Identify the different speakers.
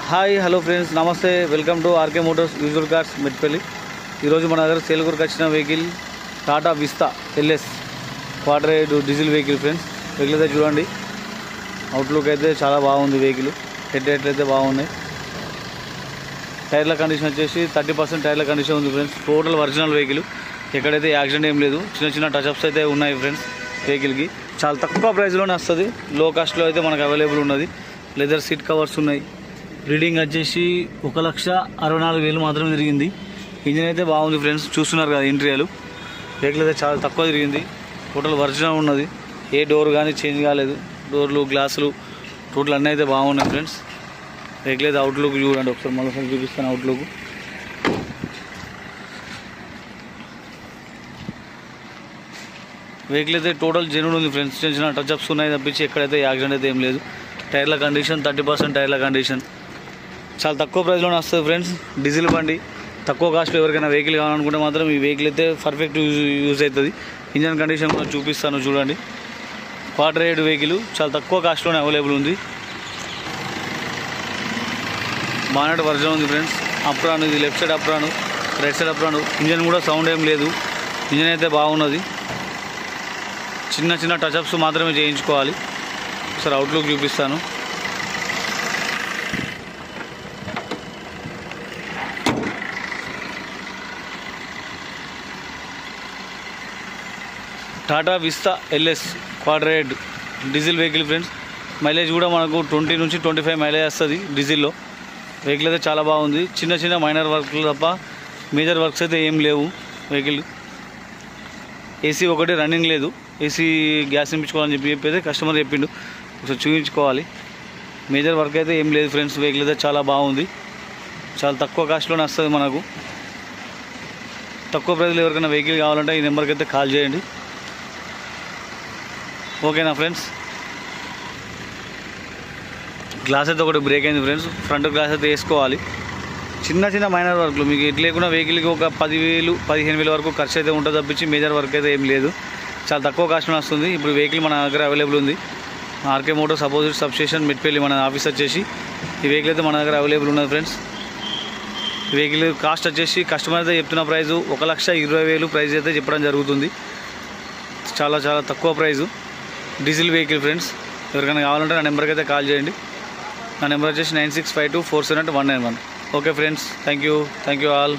Speaker 1: Hi hello friends, నమస్తే. Welcome to RK Motors used cars Metpally. ఈరోజు మన దగ్గర సేల్కి వచ్చిన vehicle Tata Vista LS quarter 8 diesel vehicle. Friends, vehicle అయితే చూడండి, అవుట్లుక్ అయితే చాలా బాగుంది. వెహికల్ హెడ్ లైట్లు అయితే బాగున్నాయి. టైర్ల కండిషన్ వచ్చేసి 30% టైర్ల కండిషన్ ఉంది. ఫ్రెండ్స్, టోటల్ ఒరిజినల్ వెహికల్, ఎక్కడైతే యాక్సిడెంట్ ఏం లేదు. చిన్న చిన్న టచ్అప్స్ అయితే ఉన్నాయి. ఫ్రెండ్స్, వెహికల్కి చాలా తక్కువ ప్రైస్లోనే వస్తుంది. లో కాస్ట్లో అయితే మనకు అవైలబుల్ ఉన్నది. లెదర్ సీట్ కవర్స్ ఉన్నాయి. రీడింగ్ వచ్చేసి 1,64,000 మాత్రమే తిరిగింది. ఇంజిన్ అయితే బాగుంది. ఫ్రెండ్స్, చూస్తున్నారు కదా ఇంటీరియర్. వెహికల్ అయితే చాలా తక్కువ తిరిగింది. టోటల్ ఒరిజినల్ ఉన్నది. ఏ డోర్ కానీ చేంజ్ కాలేదు. డోర్లు, గ్లాసులు టోటల్ అన్నీ అయితే బాగున్నాయి. ఫ్రెండ్స్, వెహికల్ అయితే అవుట్లుక్ చూడండి ఒకసారి, మరోసారి చూపిస్తాను అవుట్లుక్. వెహికల్ అయితే టోటల్ జెన్యూన్ ఉంది. ఫ్రెండ్స్, చిన్న చిన్న టచ్అప్స్ ఉన్నాయి తప్పించి ఎక్కడైతే యాక్సిడెంట్ అయితే ఏం లేదు. టైర్ల కండిషన్ 30% టైర్ల కండిషన్, చాలా తక్కువ ప్రైస్లోనే వస్తుంది. ఫ్రెండ్స్, డీజిల్ బండి, తక్కువ కాస్ట్లో ఎవరికైనా వెహికల్ కావాలనుకుంటే మాత్రం ఈ వెహికల్ అయితే పర్ఫెక్ట్ యూజ్ అవుతుంది. ఇంజన్ కండిషన్ కూడా చూపిస్తాను చూడండి. క్వార్టర్ 8 వెహికల్ చాలా తక్కువ కాస్ట్లోనే అవైలబుల్ ఉంది. బానెట్ వర్జన్ ఉంది. ఫ్రెండ్స్, అప్రాన్, ఇది left side అప్రాను, right side అప్రాను. Engine కూడా సౌండ్ ఏం లేదు. ఇంజన్ అయితే బాగున్నది. చిన్న చిన్న టచ్అప్స్ మాత్రమే చేయించుకోవాలి. ఒకసారి అవుట్లుక్ చూపిస్తాను. Tata Vista LS quarter 8 diesel vehicle. Friends, mileage కూడా మనకు 20 నుంచి 25 మైలేజ్ వస్తుంది డీజిల్లో. వెహికల్ అయితే చాలా బాగుంది. చిన్న చిన్న మైనర్ వర్క్లు తప్ప మేజర్ వర్క్స్ అయితే ఏం లేవు. వెహికల్ ఏసీ ఒకటి రన్నింగ్ లేదు. ఏసీ గ్యాస్ నింపించుకోవాలని చెప్పి కస్టమర్ చెప్పిండు. ఒకసారి చూపించుకోవాలి. మేజర్ వర్క్ అయితే ఏం లేదు. ఫ్రెండ్స్, వెహికల్ అయితే చాలా బాగుంది. చాలా తక్కువ కాస్ట్లోనే వస్తుంది మనకు. తక్కువ ప్రైస్లో ఎవరికైనా వెహికల్ కావాలంటే ఈ నెంబర్కి అయితే కాల్ చేయండి. ఓకేనా ఫ్రెండ్స్? గ్లాస్ అయితే ఒకటి బ్రేక్ అయింది. ఫ్రెండ్స్, ఫ్రంట్ గ్లాస్ అయితే వేసుకోవాలి. చిన్న చిన్న మైనర్ వర్క్లు మీకు ఎట్లా లేకుండా వెహికల్కి ఒక 10,000-15,000 వరకు ఖర్చు అయితే ఉంటుంది తప్పించి మేజర్ వర్క్ అయితే ఏం లేదు. చాలా తక్కువ కాస్ట్లోనే వస్తుంది. ఇప్పుడు వెహికల్ మన దగ్గర అవైలబుల్ ఉంది. RK Motors opposite substation Metpally మన ఆఫీస్ వచ్చేసి. ఈ వెహికల్ అయితే మన దగ్గర అవైలబుల్ ఉన్నది. ఫ్రెండ్స్, ఈ వెహికల్ కాస్ట్ వచ్చేసి కస్టమర్ అయితే చెప్తున్న ప్రైజు 1,20,000 ప్రైస్ అయితే చెప్పడం జరుగుతుంది. చాలా చాలా తక్కువ ప్రైజు డీజిల్ వెహికల్. ఫ్రెండ్స్, ఎవరికైనా కావాలంటే నా నెంబర్కి అయితే కాల్ చేయండి. నా నెంబర్ వచ్చేసి 9652478191. Okay friends, thank you all.